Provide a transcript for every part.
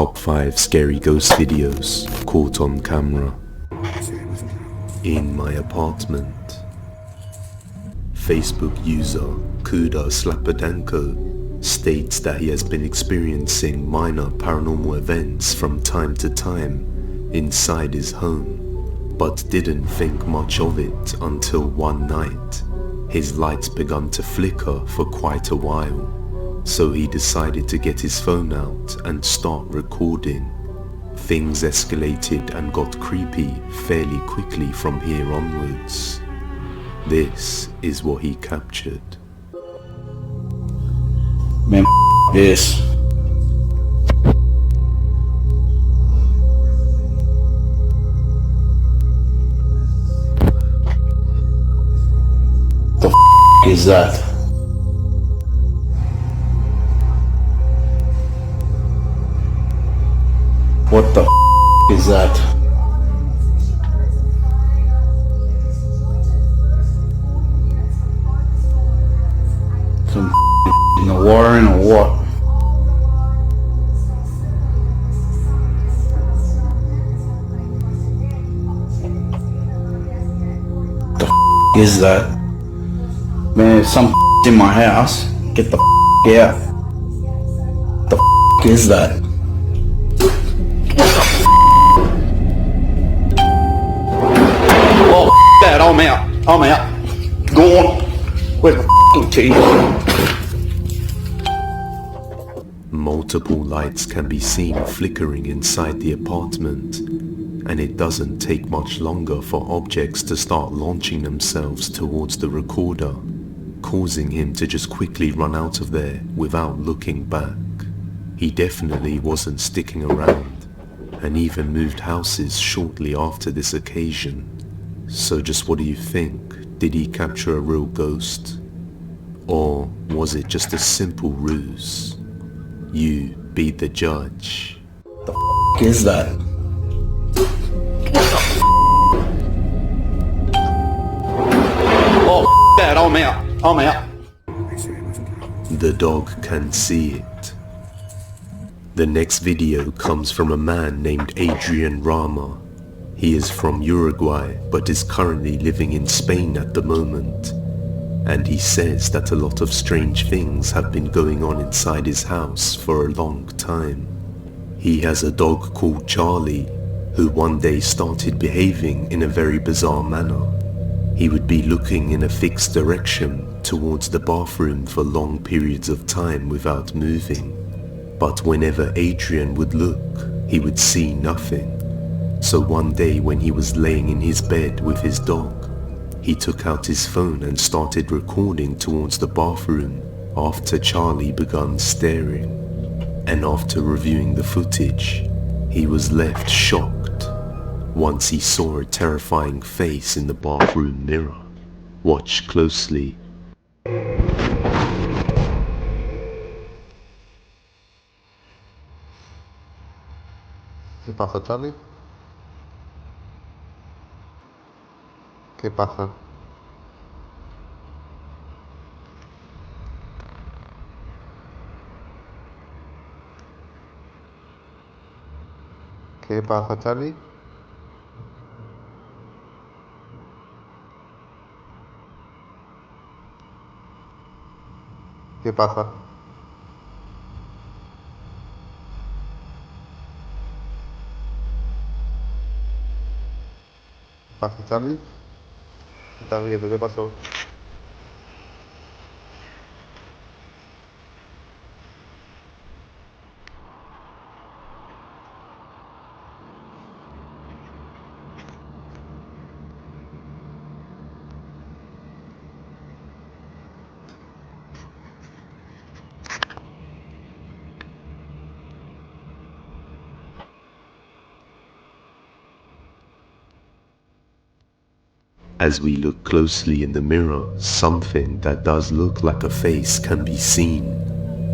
Top 5 scary ghost videos caught on camera. In my apartment. Facebook user Kuda Slapadanko states that he has been experiencing minor paranormal events from time to time inside his home, but didn't think much of it until one night. His lights began to flicker for quite a while, so he decided to get his phone out and start recording. Things escalated and got creepy fairly quickly from here onwards. This is what he captured. Man, this. The is that? What the is that? Some in the Warren or what? The is that? Man, some in my house. Get the out. The is that? Oh, that, I'm out. Go on. Where's my key? Multiple lights can be seen flickering inside the apartment, and it doesn't take much longer for objects to start launching themselves towards the recorder, causing him to just quickly run out of there without looking back. He definitely wasn't sticking around, and even moved houses shortly after this occasion. So just what do you think? Did he capture a real ghost? Or was it just a simple ruse? You be the judge. The is that? Oh, that, I'm out. The dog can see it. The next video comes from a man named Adrian Rama. He is from Uruguay but is currently living in Spain at the moment. And he says that a lot of strange things have been going on inside his house for a long time. He has a dog called Charlie, who one day started behaving in a very bizarre manner. He would be looking in a fixed direction towards the bathroom for long periods of time without moving. But whenever Adrian would look, he would see nothing. So one day when he was laying in his bed with his dog, he took out his phone and started recording towards the bathroom after Charlie began staring. And after reviewing the footage, he was left shocked once he saw a terrifying face in the bathroom mirror. Watch closely. ¿Qué pasa, Charlie? ¿Qué pasa? ¿Qué pasa, Charlie? ¿Qué pasa? ¿Qué pasa, Charlie? ¿Qué estás viendo? ¿Qué pasó? As we look closely in the mirror, something that does look like a face can be seen,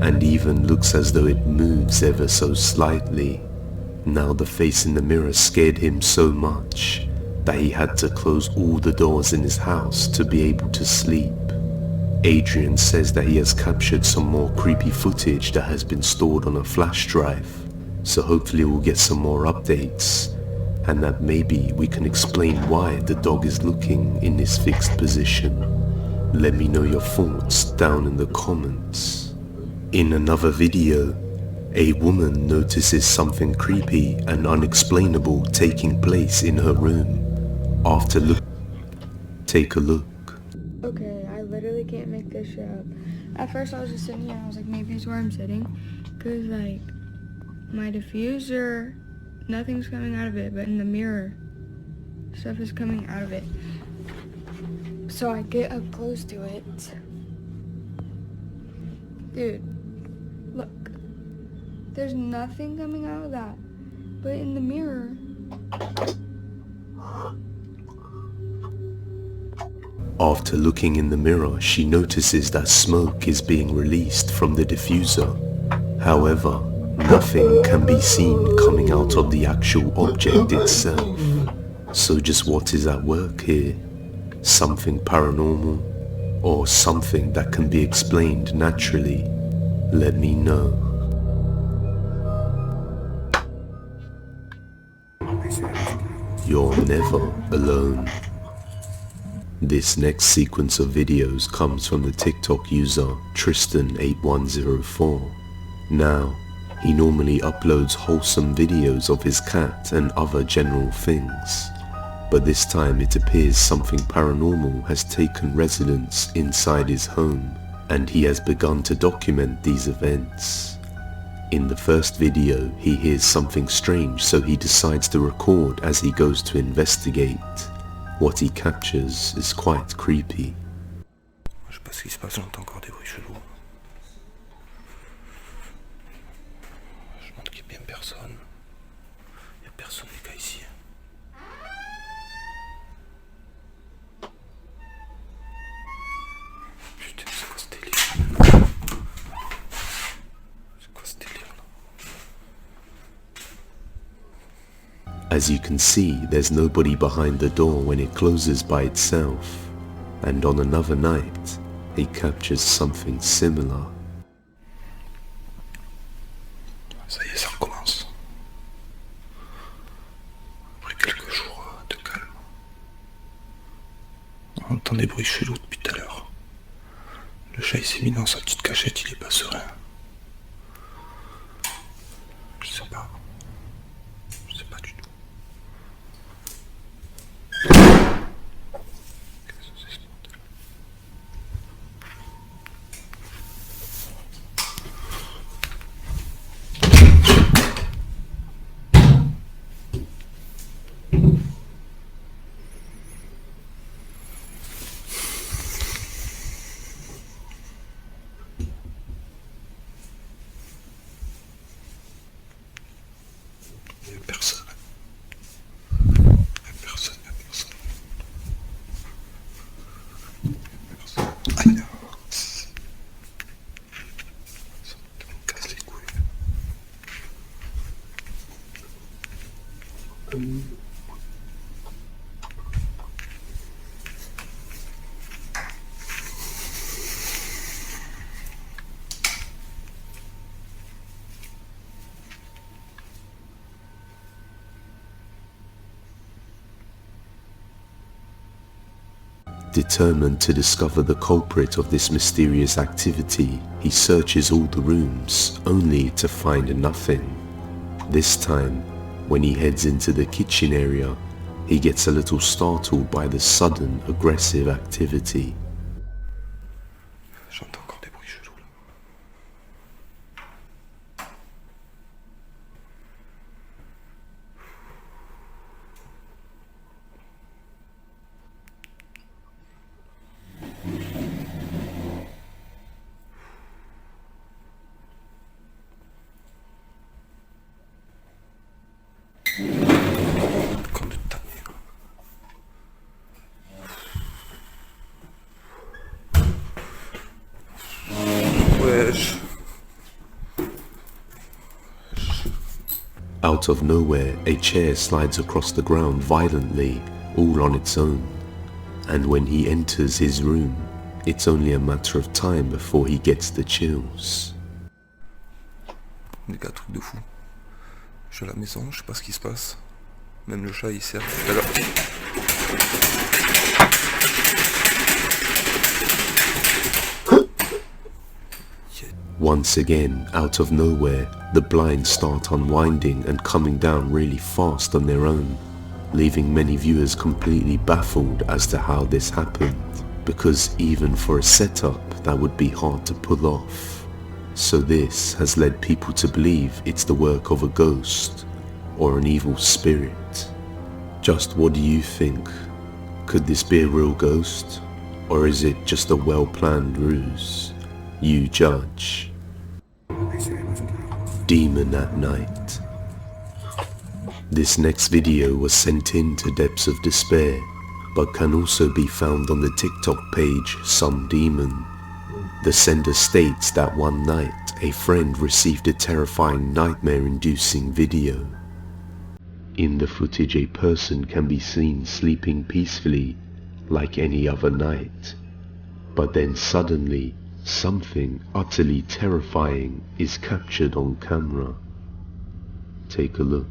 and even looks as though it moves ever so slightly. Now the face in the mirror scared him so much that he had to close all the doors in his house to be able to sleep. Adrian says that he has captured some more creepy footage that has been stored on a flash drive, so hopefully we'll get some more updates, and that maybe we can explain why the dog is looking in this fixed position. Let me know your thoughts down in the comments. In another video, a woman notices something creepy and unexplainable taking place in her room. Take a look. Okay, I literally can't make this shit up. At first I was just sitting here and I was like, maybe it's where I'm sitting. Cause like, my diffuser, nothing's coming out of it, but in the mirror, stuff is coming out of it. So I get up close to it. Dude, look. There's nothing coming out of that. But in the mirror, after looking in the mirror, she notices that smoke is being released from the diffuser. However, nothing can be seen coming out of the actual object itself. So just what is at work here? Something paranormal? Or something that can be explained naturally? Let me know. You're never alone. This next sequence of videos comes from the TikTok user Tristan8104. Now, he normally uploads wholesome videos of his cat and other general things, but this time it appears something paranormal has taken residence inside his home, and he has begun to document these events. In the first video, he hears something strange, so he decides to record as he goes to investigate. What he captures is quite creepy. Je sais pas ce qui se passe, j'entends encore des bruits chelous. Je montre qu'il y a bien personne. Il y a personne les gars ici. Putain, c'est quoi ce délire? C'est quoi ce délire là? As you can see, there's nobody behind the door when it closes by itself, and on another night, he captures something similar. Ça y est, ça recommence. Après quelques jours de calme. On entend des bruits chelous depuis tout à l'heure. Le chat il s'est mis dans sa petite cachette, il est pas serein. Je sais pas. Je sais pas du tout. Qu'est-ce que c'est ce bordel? Il y a personne. Il y a personne, il y a personne. Il y a personne. Aïe. Ça me casse les couilles. Determined to discover the culprit of this mysterious activity, he searches all the rooms, only to find nothing. This time, when he heads into the kitchen area, he gets a little startled by the sudden aggressive activity. J'entends encore des bruits chelous là. Comme de taper. Wesh. Out of nowhere, a chair slides across the ground violently, all on its own. And when he enters his room, it's only a matter of time before he gets the chills. Des gars, truc de fou. Je suis à la maison, je sais pas ce qui se passe. Même le chat il sert tout à l'heure. Once again, out of nowhere, the blinds start unwinding and coming down really fast on their own, leaving many viewers completely baffled as to how this happened, because even for a setup that would be hard to pull off. So this has led people to believe it's the work of a ghost or an evil spirit. Just what do you think? Could this be a real ghost, or is it just a well-planned ruse? You judge. Demon at Night. This next video was sent in to Depths of Despair, but can also be found on the TikTok page Some Demon. The sender states that one night a friend received a terrifying nightmare-inducing video. In the footage, a person can be seen sleeping peacefully like any other night, but then suddenly something utterly terrifying is captured on camera. Take a look.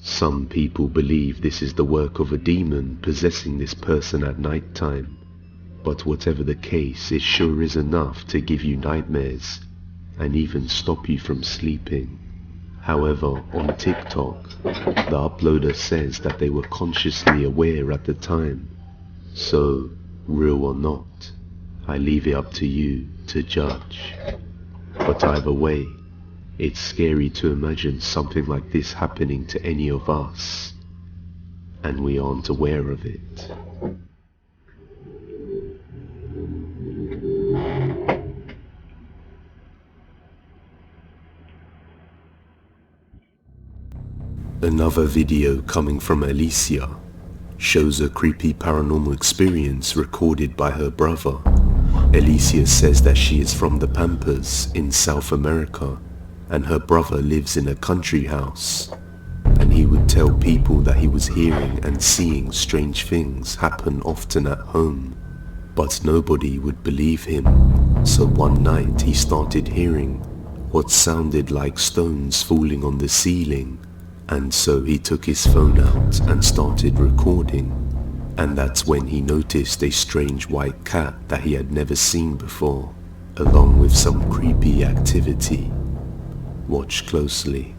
Some people believe this is the work of a demon possessing this person at night time, but whatever the case, it sure is enough to give you nightmares and even stop you from sleeping. However, on TikTok, the uploader says that they were consciously aware at the time. So, real or not, I leave it up to you to judge. But either way, it's scary to imagine something like this happening to any of us, and we aren't aware of it. Another video coming from Alicia shows a creepy paranormal experience recorded by her brother. Alicia says that she is from the Pampas in South America, and her brother lives in a country house, and he would tell people that he was hearing and seeing strange things happen often at home, but nobody would believe him. So one night he started hearing what sounded like stones falling on the ceiling, and so he took his phone out and started recording, and that's when he noticed a strange white cat that he had never seen before, along with some creepy activity. Watch closely.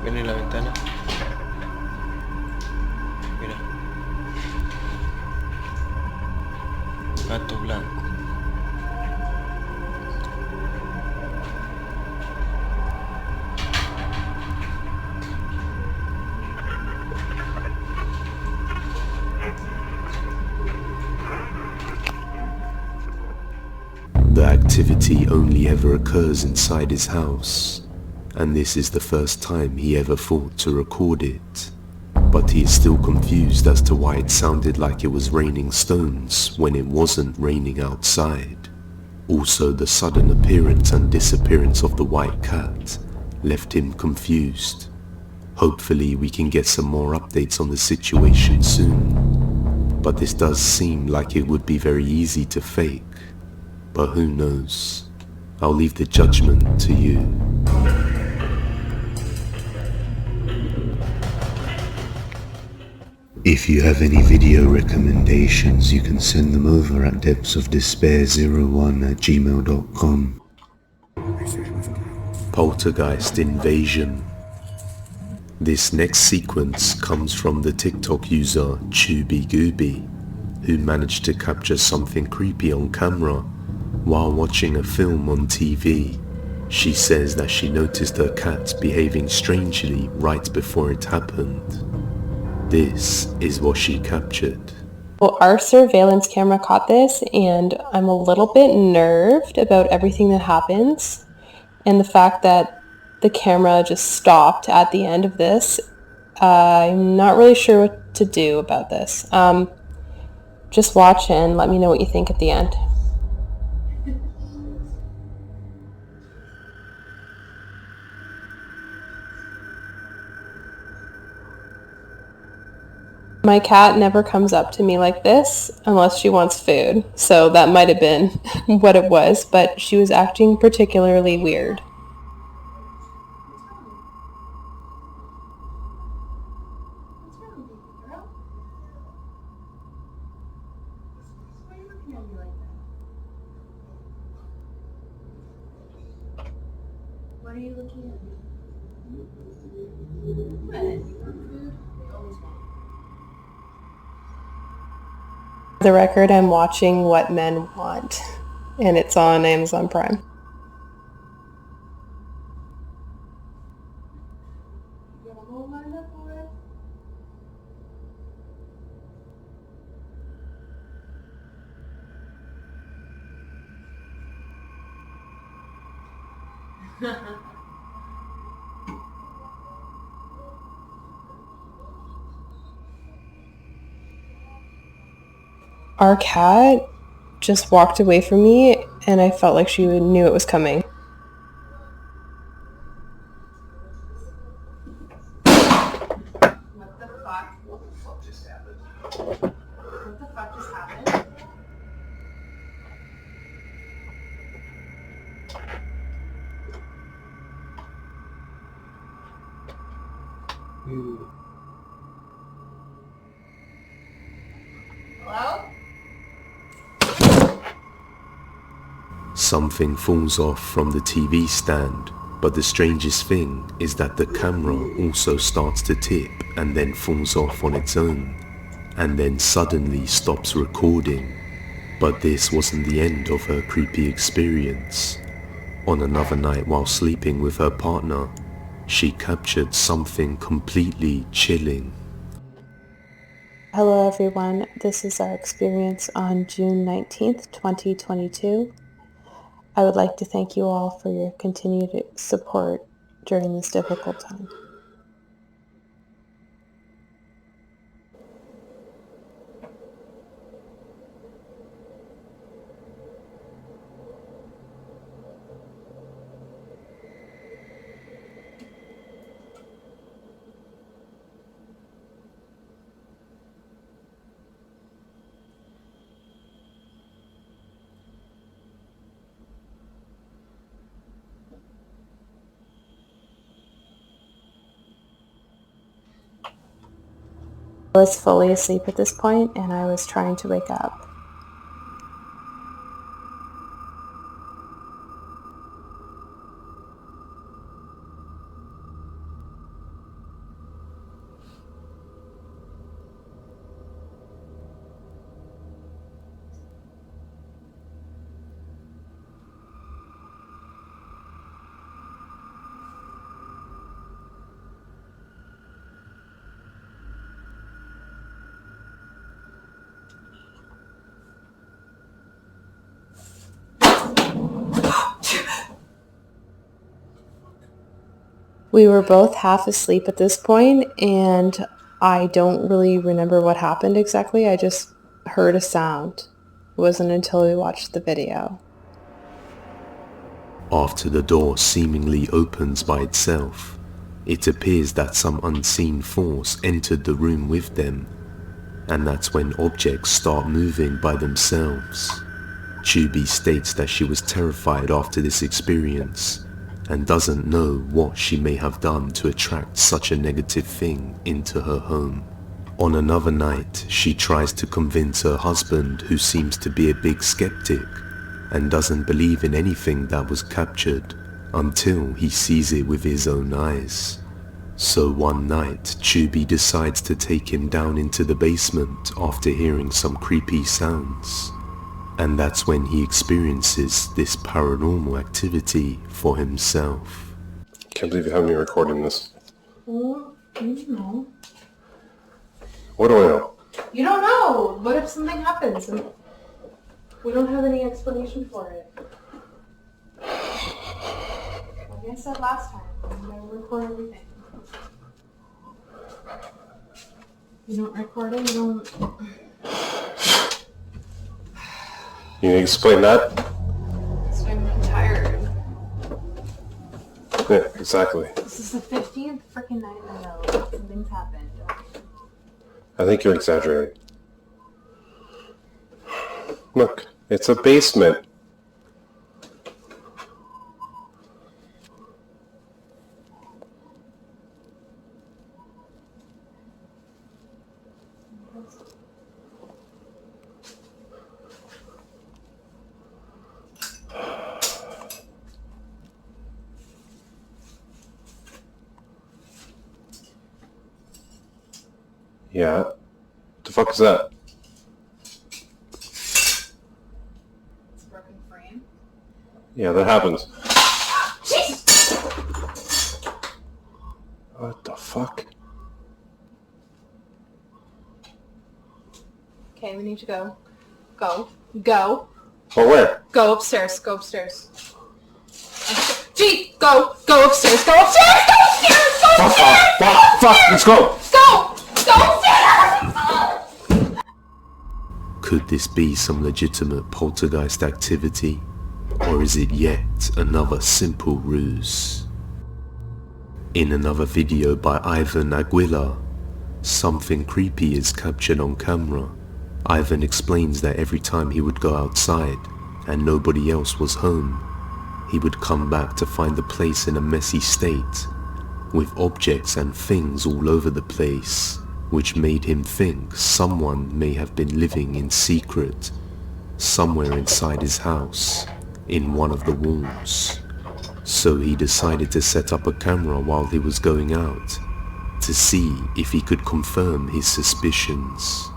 Ven en la ventana. Mira. Gato blanco. The activity only ever occurs inside his house, and this is the first time he ever thought to record it. But he is still confused as to why it sounded like it was raining stones when it wasn't raining outside. Also, the sudden appearance and disappearance of the white cat left him confused. Hopefully we can get some more updates on the situation soon, but this does seem like it would be very easy to fake. But who knows? I'll leave the judgment to you. If you have any video recommendations, you can send them over at depthsofdespair01@gmail.com. Poltergeist Invasion. This next sequence comes from the TikTok user Chubby Gooby, who managed to capture something creepy on camera while watching a film on TV. She says that she noticed her cat behaving strangely right before it happened. This is what she captured. Well, our surveillance camera caught this, and I'm a little bit nerved about everything that happens, and the fact that the camera just stopped at the end of this. I'm not really sure what to do about this. Just watch and let me know what you think at the end. My cat never comes up to me like this unless she wants food, so that might have been what it was, but she was acting particularly weird. What are you looking at? For the record, I'm watching What Men Want, and it's on Amazon Prime. Our cat just walked away from me, and I felt like she knew it was coming. What the fuck? What the fuck just happened? What the fuck just happened? Hello? Something falls off from the TV stand, but the strangest thing is that the camera also starts to tip and then falls off on its own, and then suddenly stops recording. But this wasn't the end of her creepy experience. On another night while sleeping with her partner, she captured something completely chilling. Hello everyone, this is our experience on June 19th, 2022. I would like to thank you all for your continued support during this difficult time. I was fully asleep at this point, and I was trying to wake up. We were both half asleep at this point, and I don't really remember what happened exactly. I just heard a sound. It wasn't until we watched the video. After the door seemingly opens by itself, it appears that some unseen force entered the room with them, and that's when objects start moving by themselves. Chubby states that she was terrified after this experience and doesn't know what she may have done to attract such a negative thing into her home. On another night, she tries to convince her husband, who seems to be a big skeptic and doesn't believe in anything that was captured, until he sees it with his own eyes. So one night, Chubby decides to take him down into the basement after hearing some creepy sounds. And that's when he experiences this paranormal activity for himself. Can't believe you have me recording this. Well, you know. What do I know? You don't know. What if something happens and we don't have any explanation for it? Like I said last time, I'm gonna record everything. You don't record it, you don't... You can explain that? So I'm tired. Yeah, exactly. This is the 15th freaking night in a row. Something's happened. I think you're exaggerating. Look, it's a basement. Yeah. What the fuck is that? It's a broken frame. Yeah, that happens. What the fuck? Okay, we need to go. Go. Go. Oh, where? Go upstairs. Go upstairs. Gee, go. Go upstairs. Go upstairs. Go upstairs. Go upstairs. Fuck, let's go! Go. Go upstairs. Could this be some legitimate poltergeist activity? Or is it yet another simple ruse? In another video by Ivan Aguilar, something creepy is captured on camera. Ivan explains that every time he would go outside and nobody else was home, he would come back to find the place in a messy state, with objects and things all over the place, which made him think someone may have been living in secret, somewhere inside his house, in one of the walls. So he decided to set up a camera while he was going out, to see if he could confirm his suspicions.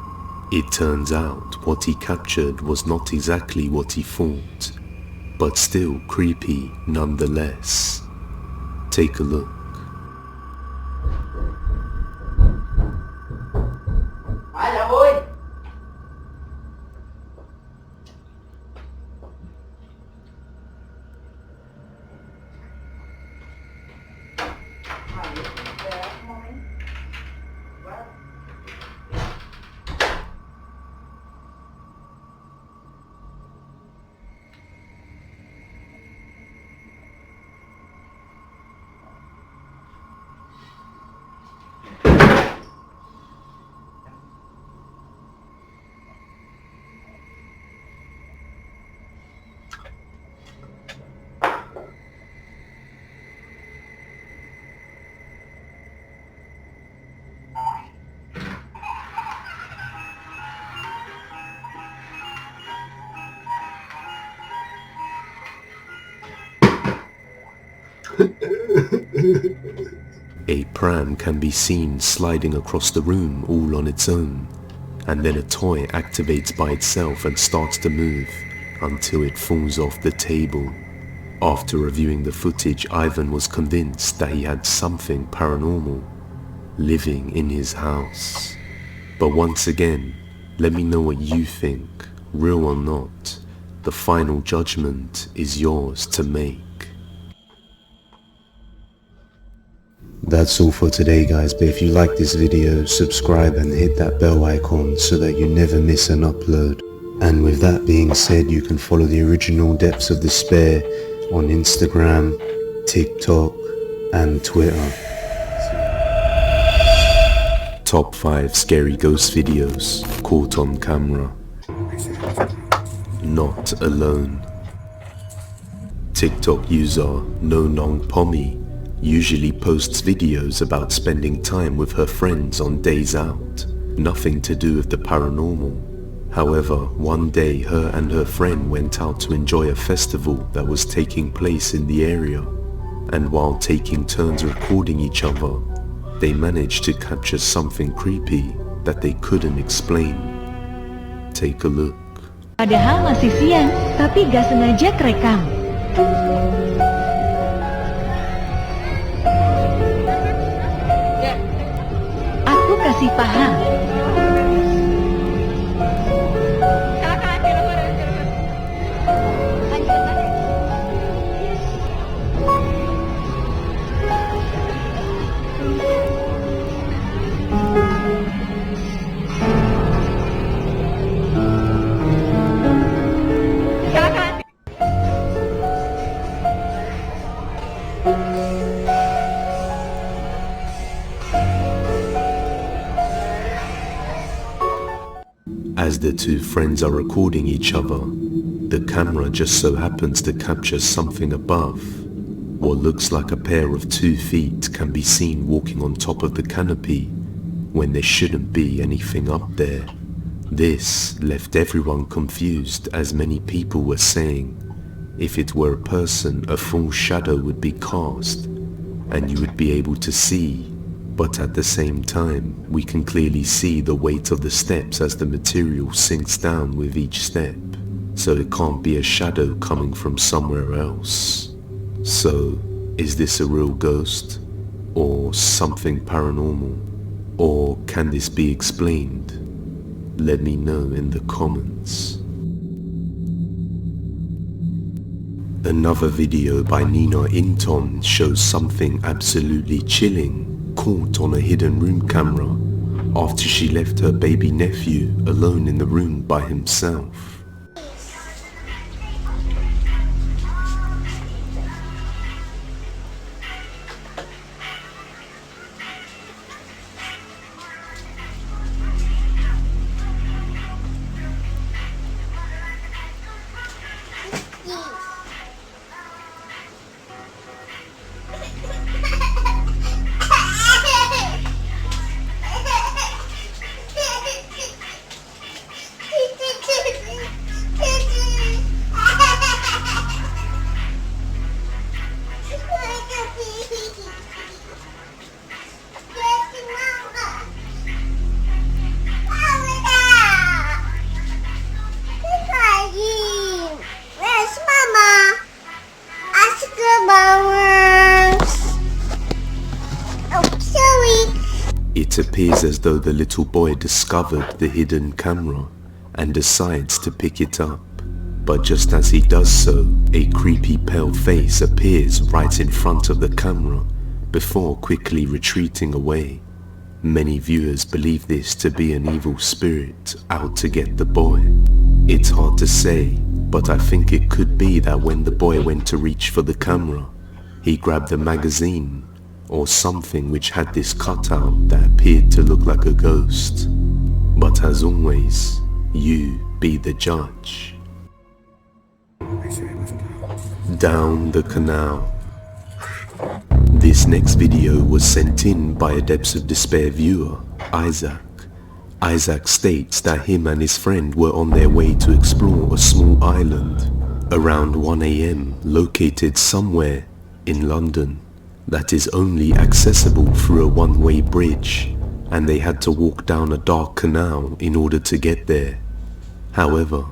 It turns out what he captured was not exactly what he thought, but still creepy nonetheless. Take a look. A pram can be seen sliding across the room all on its own, and then a toy activates by itself and starts to move until it falls off the table. After reviewing the footage, Ivan was convinced that he had something paranormal living in his house. But once again, let me know what you think, real or not. The final judgment is yours to make. That's all for today guys, but if you like this video, subscribe and hit that bell icon so that you never miss an upload. And with that being said, you can follow the original Depths of Despair on Instagram, TikTok and Twitter. Top 5 scary ghost videos caught on camera. Not alone. TikTok user No Nong Pommy usually posts videos about spending time with her friends on days out, nothing to do with the paranormal. However, one day her and her friend went out to enjoy a festival that was taking place in the area. and while taking turns recording each other, they managed to capture something creepy that they couldn't explain. Take a look. Padahal masih siang, tapi gak sengaja kerekam. Aku kasih paham. As the two friends are recording each other, the camera just so happens to capture something above. What looks like a pair of 2 feet can be seen walking on top of the canopy when there shouldn't be anything up there. This left everyone confused, as many people were saying if it were a person, a full shadow would be cast and you would be able to see. But at the same time, we can clearly see the weight of the steps as the material sinks down with each step. So it can't be a shadow coming from somewhere else. So, is this a real ghost? Or something paranormal? Or can this be explained? Let me know in the comments. Another video by Nina Inton shows something absolutely chilling caught on a hidden room camera after she left her baby nephew alone in the room by himself. It appears as though the little boy discovered the hidden camera and decides to pick it up. But just as he does so, a creepy pale face appears right in front of the camera before quickly retreating away. Many viewers believe this to be an evil spirit out to get the boy. It's hard to say, but I think it could be that when the boy went to reach for the camera, he grabbed a magazine or something which had this cutout that appeared to look like a ghost. But as always, you be the judge. Down the canal. This next video was sent in by a Depths of Despair viewer, Isaac. Isaac states that him and his friend were on their way to explore a small island around 1 AM located somewhere in London that is only accessible through a one-way bridge, and they had to walk down a dark canal in order to get there. However,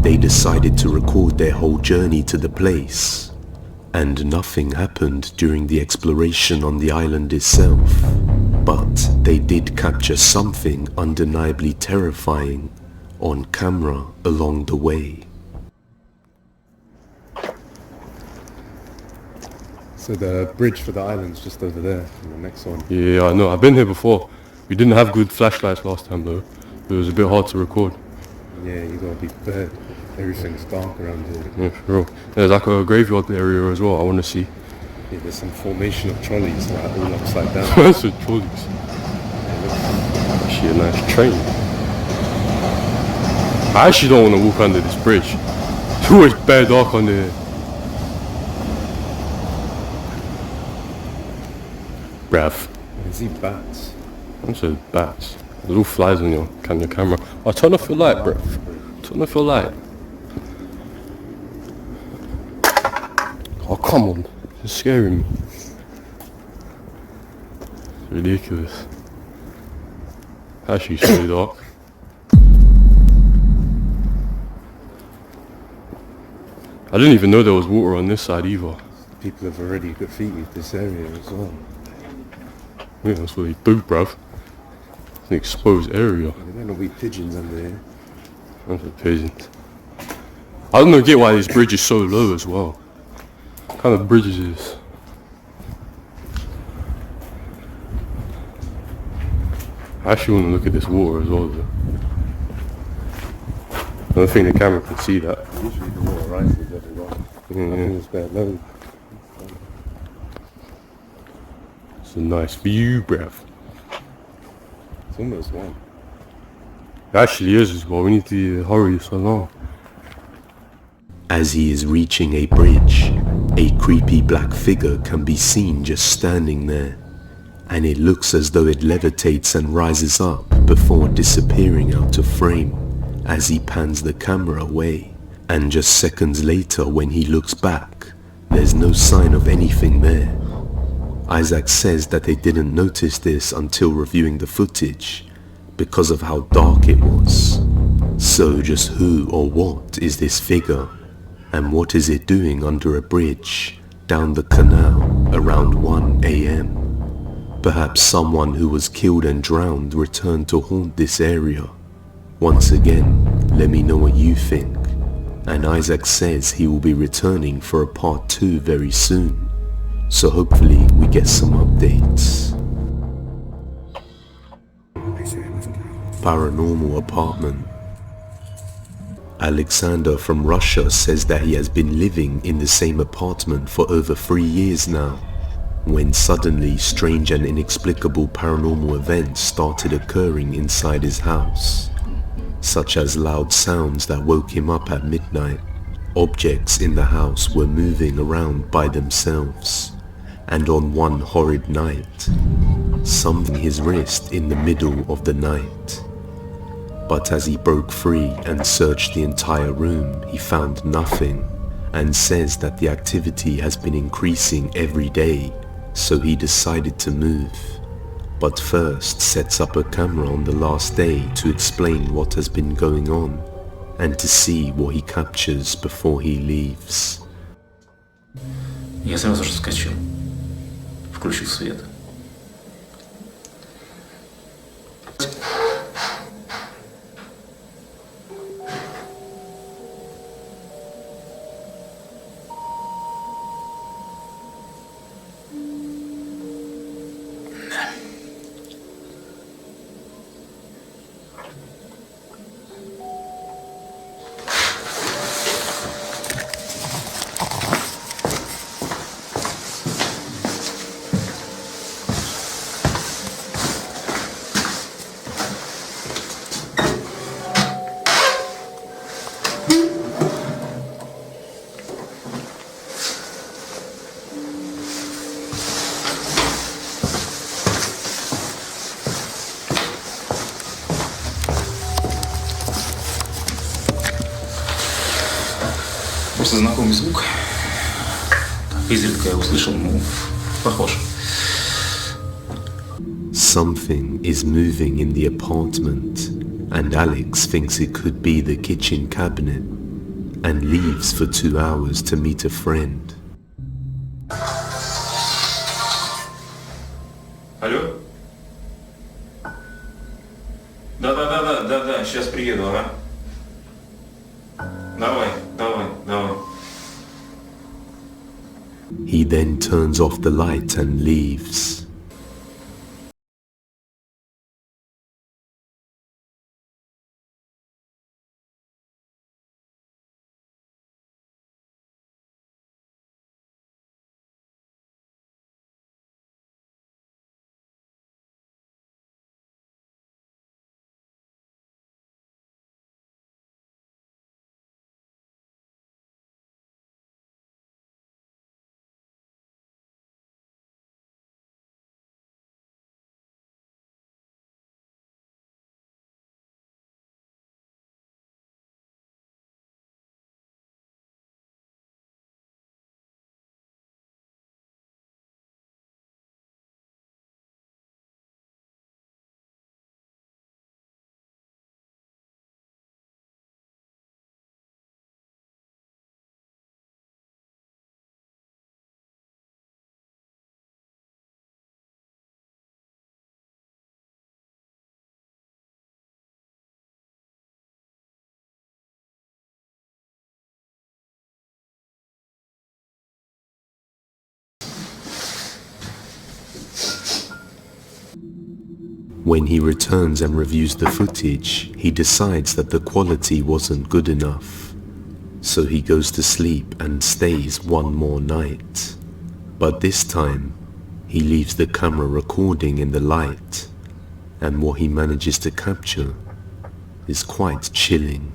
they decided to record their whole journey to the place, and nothing happened during the exploration on the island itself, but they did capture something undeniably terrifying on camera along the way. So the bridge for the island's just over there, and the next one. Yeah, I know. I've been here before. We didn't have good flashlights last time though. It was a bit hard to record. Yeah, you gotta be prepared. Everything's dark around here. Yeah, for real. There's like a graveyard area as well. I want to see. Yeah, there's some formation of trolleys like all upside down. That's what trolleys. Actually, a nice train. I actually don't want to walk under this bridge. It's always bare dark under here. Bruv. I can see bats. I'm saying bats. There's all flies on your camera. Oh, turn off your light, bruv. Turn off your light. Oh, come on. It's scaring me. It's ridiculous. Actually, so dark. I didn't even know there was water on this side either. People have already graffitied this area as well. Yeah, that's what they do, bruv. It's an exposed area. There might not be pigeons under here. That's a pigeons. I don't get why this bridge is so low as well. What kind of bridge is this? I actually want to look at this water as well though. I don't think the camera can see that. Usually the water rises every while. I think it's bad low. It's a nice view, bruv. It's almost one. It actually is as well. We need to hurry this along. As he is reaching a bridge, a creepy black figure can be seen just standing there, and it looks as though it levitates and rises up before disappearing out of frame as he pans the camera away, and just seconds later when he looks back, there's no sign of anything there. Isaac says that they didn't notice this until reviewing the footage because of how dark it was. So just who or what is this figure? And what is it doing under a bridge down the canal around 1 AM? Perhaps someone who was killed and drowned returned to haunt this area. Once again, let me know what you think. And Isaac says he will be returning for a part 2 very soon. So hopefully we get some updates. Paranormal apartment. Alexander from Russia says that he has been living in the same apartment for over 3 years now, when suddenly strange and inexplicable paranormal events started occurring inside his house, such as loud sounds that woke him up at midnight. Objects in the house were moving around by themselves, and on one horrid night, something his wrist in the middle of the night. But as he broke free and searched the entire room, he found nothing, and says that the activity has been increasing every day, so he decided to move. But first sets up a camera on the last day to explain what has been going on, and to see what he captures before he leaves. Я сразу же вскочил, включил свет. Просто знакомый звук. Изредка я услышал, похож. Something is moving in the apartment, and Alex thinks it could be the kitchen cabinet, and leaves for 2 hours to meet a friend. Алло? Да, сейчас приеду, ага. Давай. He then turns off the light and leaves. When he returns and reviews the footage, he decides that the quality wasn't good enough. So he goes to sleep and stays one more night. But this time, he leaves the camera recording in the light, and what he manages to capture is quite chilling.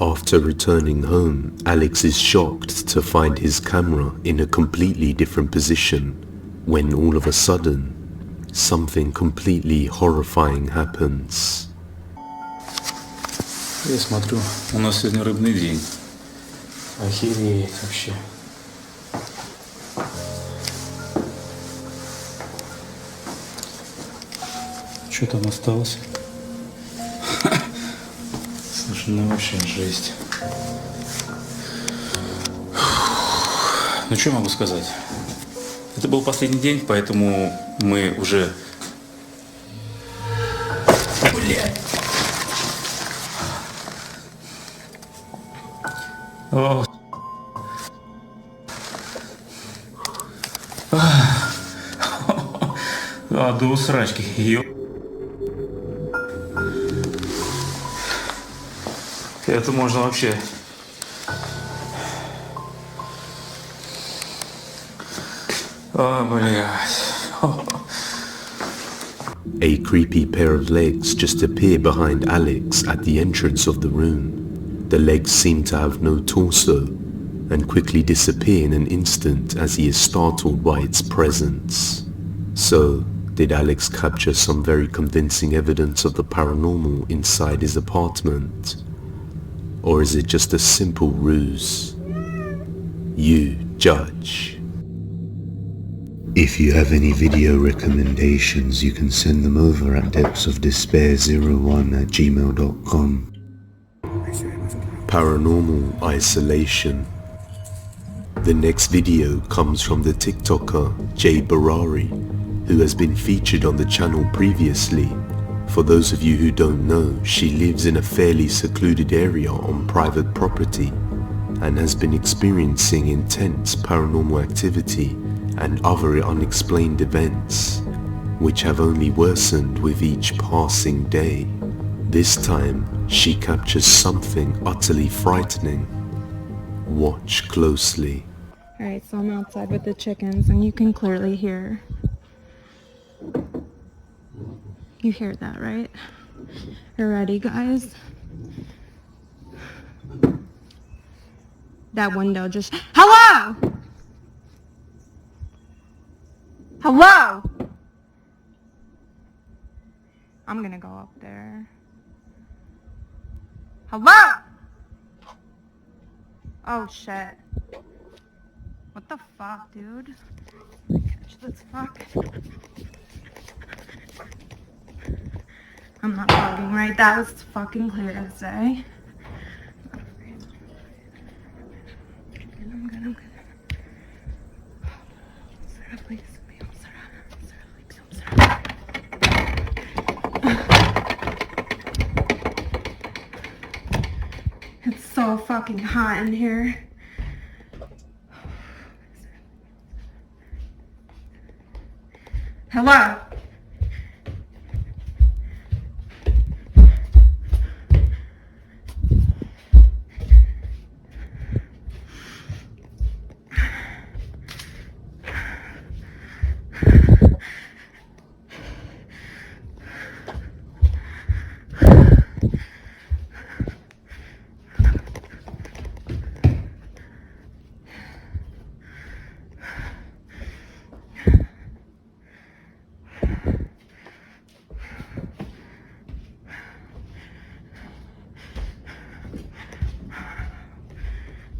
After returning home, Alex is shocked to find his camera in a completely different position when all of a sudden, something completely horrifying happens. Я смотрю, у нас сегодня рыбный день. Охереть вообще. Что там осталось? Слушай, ну вообще жесть. Ну что могу сказать? Это был последний день, поэтому мы уже... Блядь! О. А, до усрачки. Это можно вообще... О, блядь. A creepy pair of legs just appear behind Alex at the entrance of the room. The legs seem to have no torso and quickly disappear in an instant as he is startled by its presence. So, did Alex capture some very convincing evidence of the paranormal inside his apartment? Or is it just a simple ruse? You judge. If you have any video recommendations, you can send them over at depthsofdespair01@gmail.com. Paranormal isolation. The next video comes from the TikToker Jay Barari, who has been featured on the channel previously. For those of you who don't know, she lives in a fairly secluded area on private property and has been experiencing intense paranormal activity and other unexplained events, which have only worsened with each passing day. This time, she captures something utterly frightening. Watch closely. Alright, so I'm outside with the chickens and you can clearly hear. You hear that, right? You ready, guys? That window just... Hello! Hello! I'm gonna go up there. Hello! Oh shit. What the fuck, dude? Catch this fuck. I'm not bugging, right? That was fucking clear as day. I'm good. please. It's so fucking hot in here. Hello?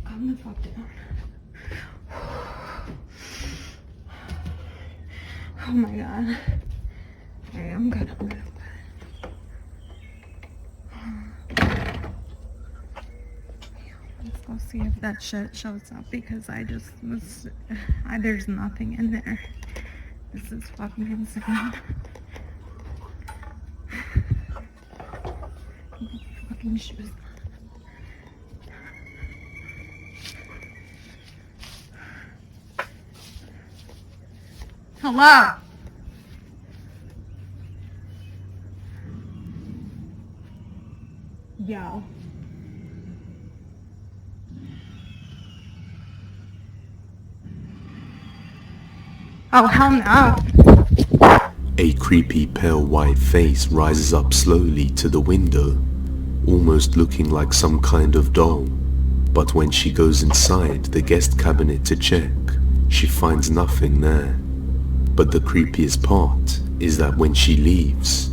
Calm the fuck down. Oh my god. Alright, I'm good. Let's go see if that shit shows up because I just was. There's nothing in there. This is fucking insane. Fucking shoes. Hello? Yo. Oh, hell no. A creepy pale white face rises up slowly to the window, almost looking like some kind of doll. But when she goes inside the guest cabinet to check, she finds nothing there. But the creepiest part is that when she leaves,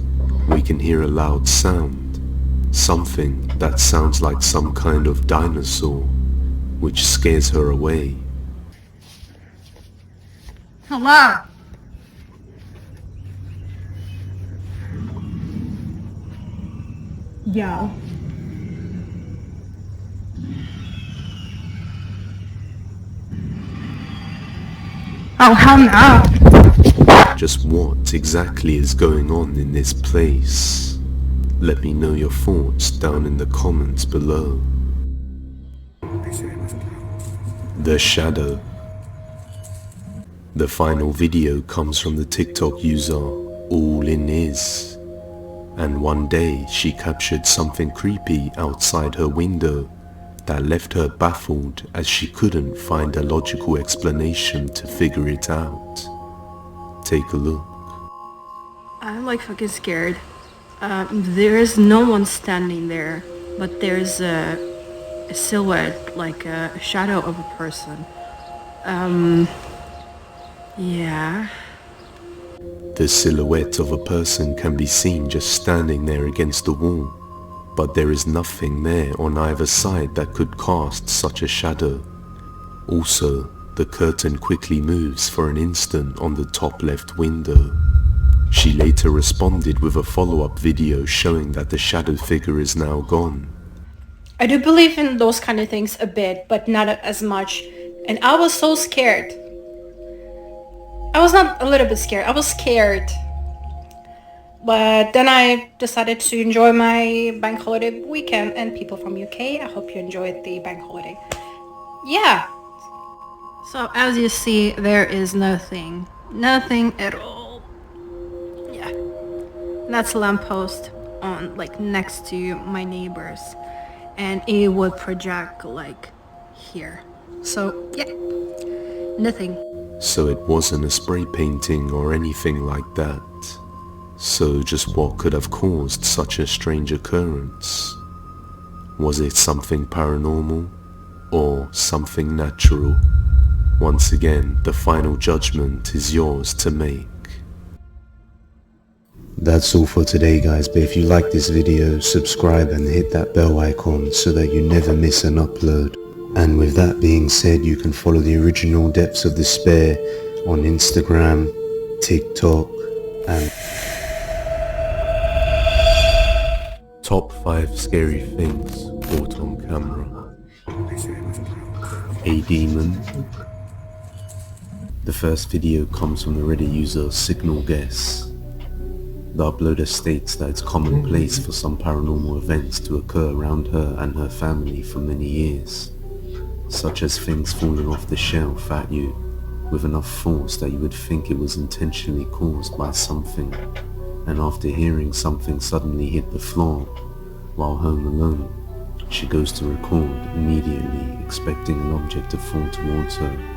we can hear a loud sound, something that sounds like some kind of dinosaur, which scares her away. Hello? Yo. Oh, hell no. Just what exactly is going on in this place? Let me know your thoughts down in the comments below. The Shadow. The final video comes from the TikTok user AllInIs. And one day she captured something creepy outside her window that left her baffled as she couldn't find a logical explanation to figure it out. Take a look. I'm like fucking scared. There is no one standing there, but there's a silhouette, like a shadow of a person. Yeah. The silhouette of a person can be seen just standing there against the wall, but there is nothing there on either side that could cast such a shadow. Also, the curtain quickly moves for an instant on the top left window. She later responded with a follow-up video showing that the shadow figure is now gone. I do believe in those kind of things a bit, but not as much. And I was so scared. I was not a little bit scared. I was scared. But then I decided to enjoy my bank holiday weekend. And people from UK, I hope you enjoyed the bank holiday. Yeah. So as you see, there is nothing. Nothing at all. Yeah. That's a lamppost on like next to my neighbors. And it would project like here. So yeah. Nothing. So it wasn't a spray painting or anything like that. So just what could have caused such a strange occurrence? Was it something paranormal or something natural? Once again, the final judgment is yours to make. That's all for today guys, but if you like this video, subscribe and hit that bell icon so that you never miss an upload. And with that being said, you can follow the original Depths of Despair on Instagram, TikTok, and Top 5 Scary Things Caught on Camera. A demon, The first video comes from the Reddit user Signal Guess. The uploader states that it's commonplace for some paranormal events to occur around her and her family for many years, such as things falling off the shelf at you with enough force that you would think it was intentionally caused by something, and after hearing something suddenly hit the floor while home alone, she goes to record immediately, expecting an object to fall towards her,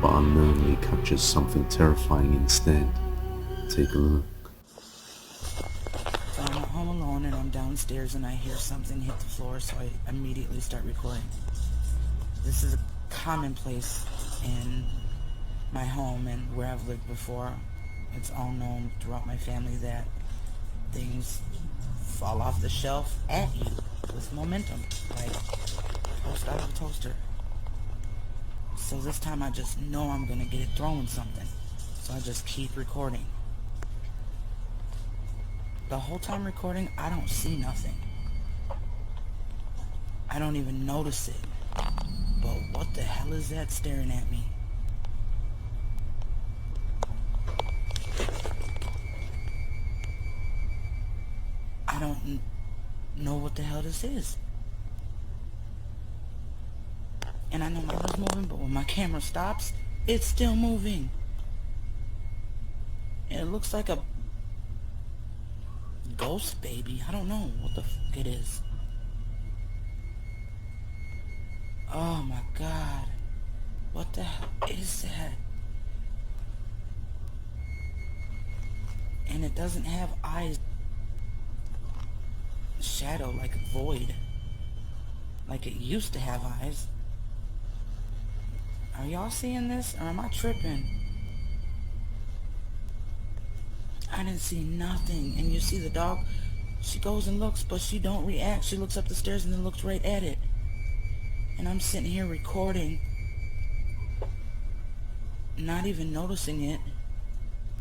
but unknowingly captures something terrifying instead. Take a look. So I'm at home alone and I'm downstairs and I hear something hit the floor, so I immediately start recording. This is a commonplace in my home and where I've lived before. It's all known throughout my family that things fall off the shelf at you with momentum, like toast out of a toaster. So this time I just know I'm gonna get it throwing something, so I just keep recording. The whole time recording, I don't see nothing. I don't even notice it. But what the hell is that staring at me? I don't know what the hell this is. And I know my head's moving, but when my camera stops, it's still moving. And it looks like a ghost baby. I don't know what the fuck it is. Oh my god. What the hell is that? And it doesn't have eyes. Shadow like a void. Like it used to have eyes. Are y'all seeing this, or am I tripping? I didn't see nothing. And you see the dog, she goes and looks, but she don't react. She looks up the stairs and then looks right at it. And I'm sitting here recording, not even noticing it,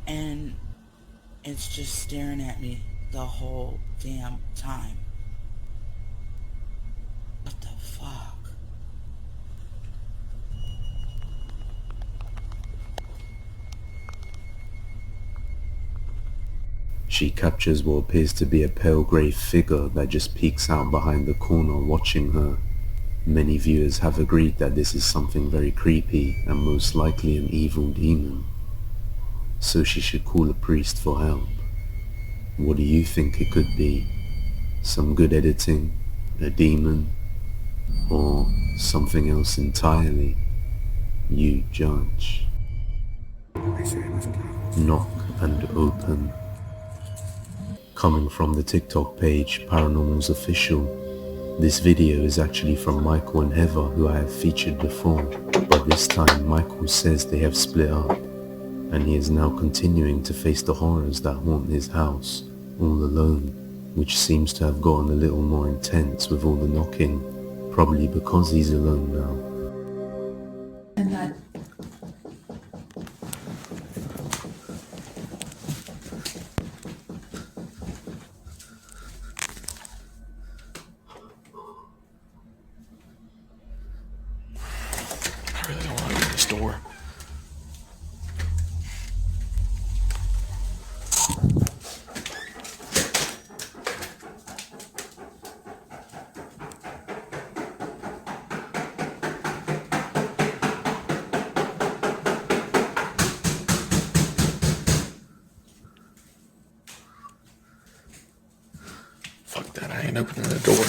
and it's just staring at me the whole damn time. What the fuck? She captures what appears to be a pale grey figure that just peeks out behind the corner watching her. Many viewers have agreed that this is something very creepy and most likely an evil demon. So she should call a priest for help. What do you think it could be? Some good editing? A demon? Or something else entirely? You judge. Knock and open. Coming from the TikTok page Paranormal's Official, this video is actually from Michael and Heather, who I have featured before, but this time Michael says they have split up, and he is now continuing to face the horrors that haunt his house, all alone, which seems to have gotten a little more intense with all the knocking, probably because he's alone now. And that I really don't want to open this door. Fuck that, I ain't opening the door.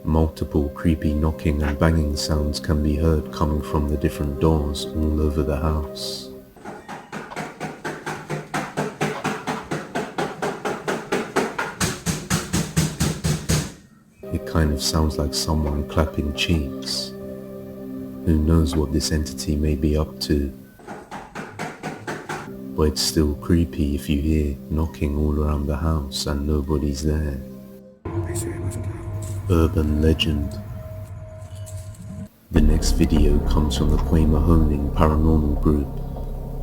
Multiple creepy knocking and banging sounds can be heard coming from the different doors all over the house. It kind of sounds like someone clapping cheeks. Who knows what this entity may be up to? but it's still creepy if you hear knocking all around the house and nobody's there. Urban legend. The next video comes from the Quemahoning Paranormal Group,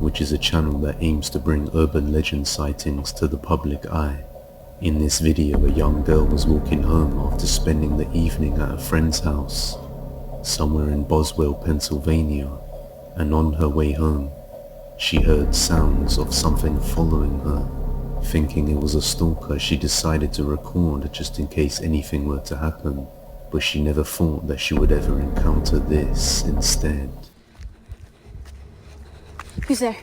which is a channel that aims to bring urban legend sightings to the public eye. In this video, a young girl was walking home after spending the evening at a friend's house, somewhere in Boswell, Pennsylvania, and on her way home, she heard sounds of something following her. Thinking it was a stalker, she decided to record just in case anything were to happen, but she never thought that she would ever encounter this instead. Who's there?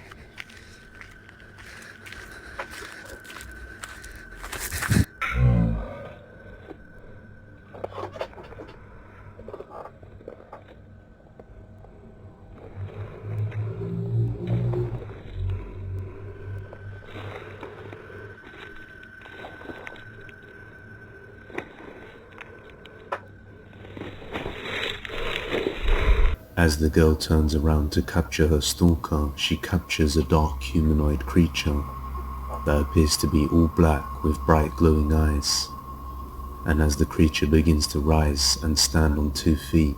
As the girl turns around to capture her stalker, she captures a dark humanoid creature that appears to be all black with bright glowing eyes. And as the creature begins to rise and stand on 2 feet,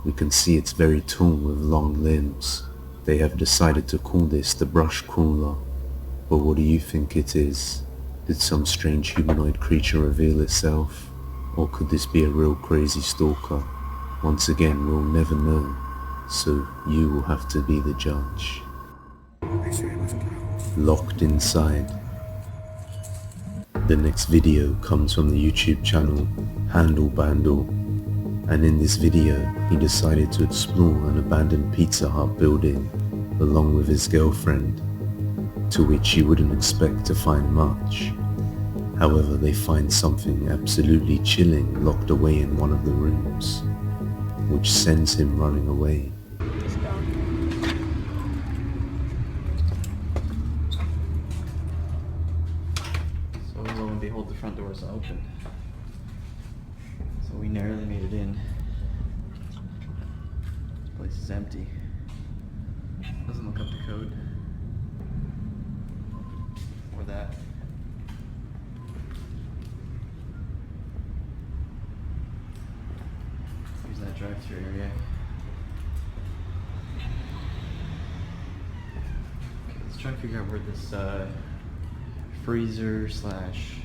we can see it's very tall with long limbs. They have decided to call this the brush crawler, but what do you think it is? Did some strange humanoid creature reveal itself? Or could this be a real crazy stalker? Once again, we'll never know. So you will have to be the judge. Locked inside. The next video comes from the YouTube channel Handle Bandle, and in this video he decided to explore an abandoned Pizza Hut building along with his girlfriend, to which you wouldn't expect to find much. However, they find something absolutely chilling locked away in one of the rooms, which sends him running away. So lo and behold, the front door is open. So we narrowly made it in. This place is empty. Doesn't look up to code. Or that. Here's that drive-thru area. Okay, let's try and figure out where this freezer slash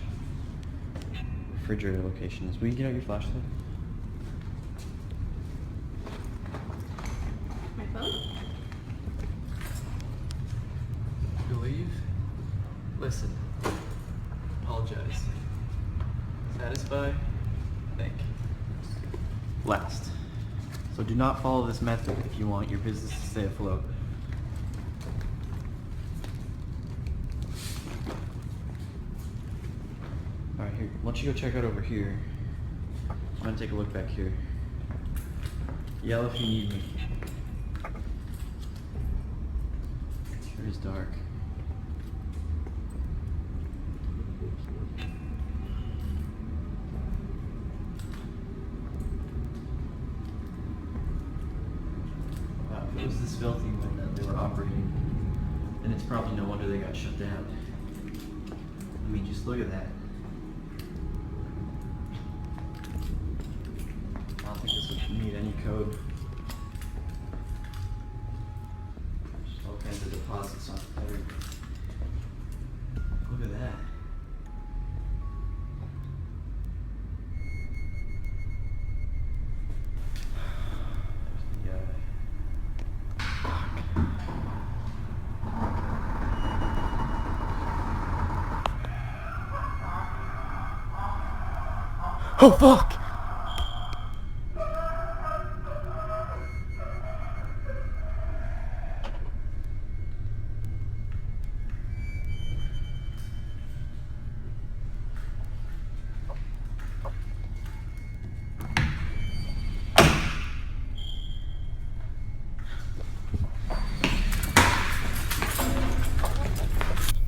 refrigerator location is. Will you get out your flashlight? My phone? Believe? Listen. Apologize. Satisfy? Think. Last. So do not follow this method if you want your business to stay afloat. Alright, here. Why don't you go check out over here. I'm gonna take a look back here. Yell if you need me. Sure is dark. Wow, if it was this filthy when they were operating, then it's probably no wonder they got shut down. I mean, just look at that. I don't think this would need any code. Just all kinds of deposits on everything. Look at that. Oh fuck!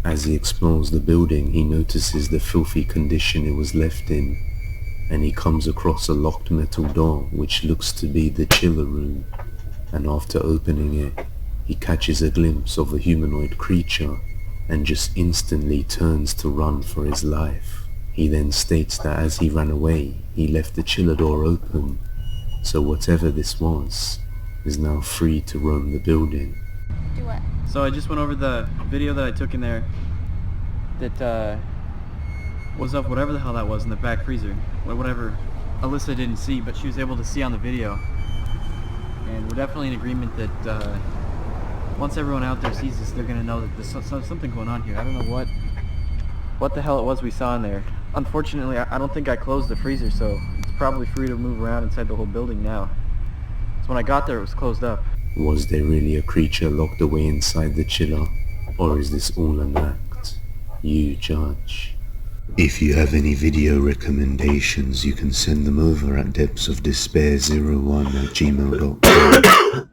As he explores the building, he notices the filthy condition it was left in, and he comes across a locked metal door which looks to be the chiller room, and after opening it, he catches a glimpse of a humanoid creature and just instantly turns to run for his life. He then states that as he ran away, he left the chiller door open, so whatever this was is now free to roam the building. Do what? So I just went over the video that I took in there that was of whatever the hell that was in the back freezer. Whatever Alyssa didn't see, but she was able to see on the video. And we're definitely in agreement that once everyone out there sees this, they're going to know that there's something going on here. I don't know what the hell it was we saw in there. Unfortunately, I don't think I closed the freezer, so it's probably free to move around inside the whole building now. So when I got there, it was closed up. Was there really a creature locked away inside the chiller, or is this all an act? You judge. If you have any video recommendations, you can send them over at depthsofdespair01@gmail.com.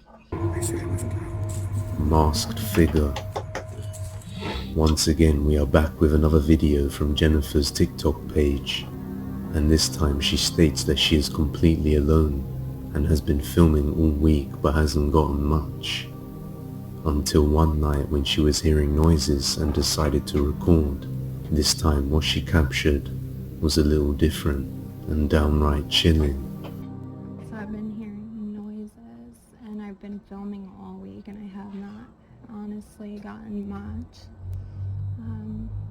Masked figure. Once again, we are back with another video from Jennifer's TikTok page, and this time she states that she is completely alone and has been filming all week but hasn't gotten much. Until one night when she was hearing noises and decided to record. This time what she captured was a little different and downright chilling. So I've been hearing noises and I've been filming all week and I have not honestly gotten much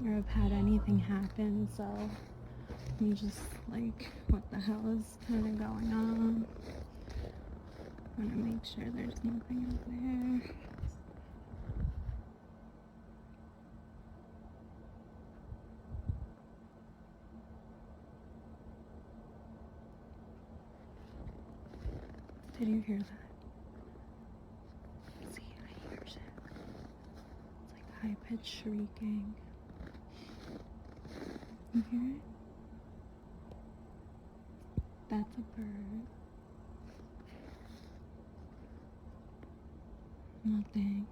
or have had anything happen, so I'm just like, what the hell is kind of going on? I want to make sure there's nothing up there. Did you hear that? See, I hear shit. It's like high-pitched shrieking. You hear it? That's a bird. Nothing.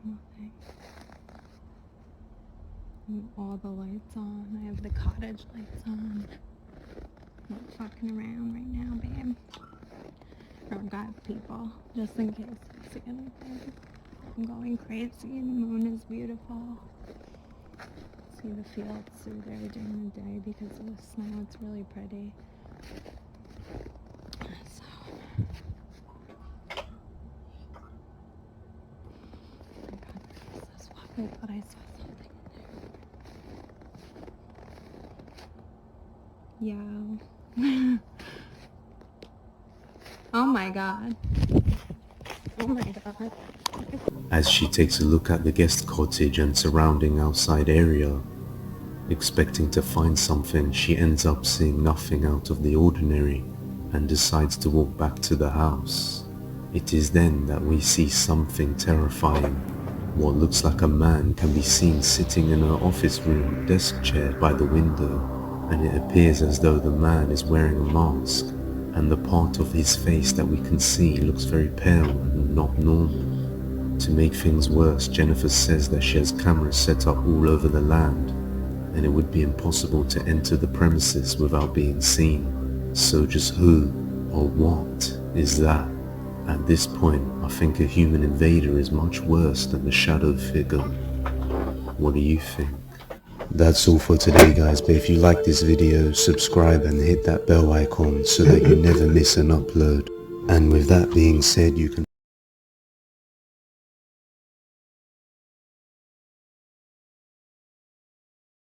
Nothing. All the lights on. I have the cottage lights on. I'm not fucking around right now, babe. Or got people, just in case I see anything. I'm going crazy. The moon is beautiful. See the fields through there during the day because of the snow. It's really pretty. So, I got this one, but I saw something in there. Yeah. Oh my god. Oh my god. As she takes a look at the guest cottage and surrounding outside area, expecting to find something, she ends up seeing nothing out of the ordinary and decides to walk back to the house. It is then that we see something terrifying. What looks like a man can be seen sitting in her office room desk chair by the window, and it appears as though the man is wearing a mask, and the part of his face that we can see looks very pale and not normal. To make things worse, Jennifer says that she has cameras set up all over the land, and it would be impossible to enter the premises without being seen. So just who or what is that? At this point, I think a human invader is much worse than the shadow figure. What do you think? That's all for today, guys, but if you like this video, subscribe and hit that bell icon so that you never miss an upload. And with that being said, you can